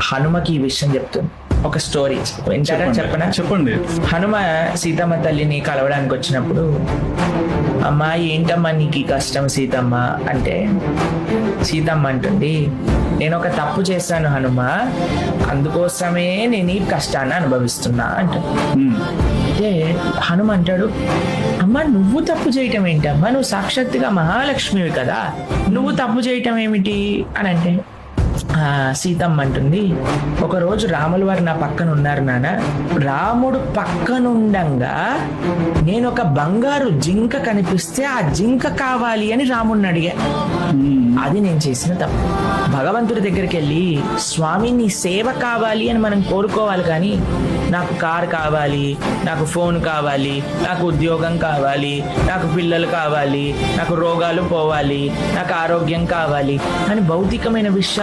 హనుమకి ఈ విషయం చెప్తుంది. ఒక స్టోరీ వింటారా? చెప్పనా? చెప్పండి. హనుమ సీతమ్మ తల్లిని కలవడానికి వచ్చినప్పుడు, అమ్మా ఏంటమ్మా నీకు ఈ కష్టం సీతమ్మ అంటే, సీతమ్మ అంటుంది, నేను ఒక తప్పు చేశాను హనుమ, అందుకోసమే నేను ఈ కష్టాన్ని అనుభవిస్తున్నా అంట. అంటే హనుమ అంటాడు, అమ్మా నువ్వు తప్పు చేయటం ఏంటమ్మా, నువ్వు సాక్షాత్తుగా మహాలక్ష్మివి కదా, నువ్వు తప్పు చేయటం ఏమిటి అని అంటే, సీతమ్మ అంటుంది, ఒకరోజు రాముల వారు నా పక్కన ఉన్నారు నాన్న, రాముడు పక్కనుండంగా నేను ఒక బంగారు జింక కనిపిస్తే ఆ జింక కావాలి అని రాముడిని అడిగా. అది నేను చేసిన తప్పు. భగవంతుడి దగ్గరికి వెళ్ళి, స్వామి నీ సేవ కావాలి అని మనం కోరుకోవాలి, కానీ నాకు కారు కావాలి, నాకు ఫోన్ కావాలి, నాకు ఉద్యోగం కావాలి, నాకు పిల్లలు కావాలి, నాకు రోగాలు పోవాలి, నాకు ఆరోగ్యం కావాలి అని భౌతికమైన విషయాలు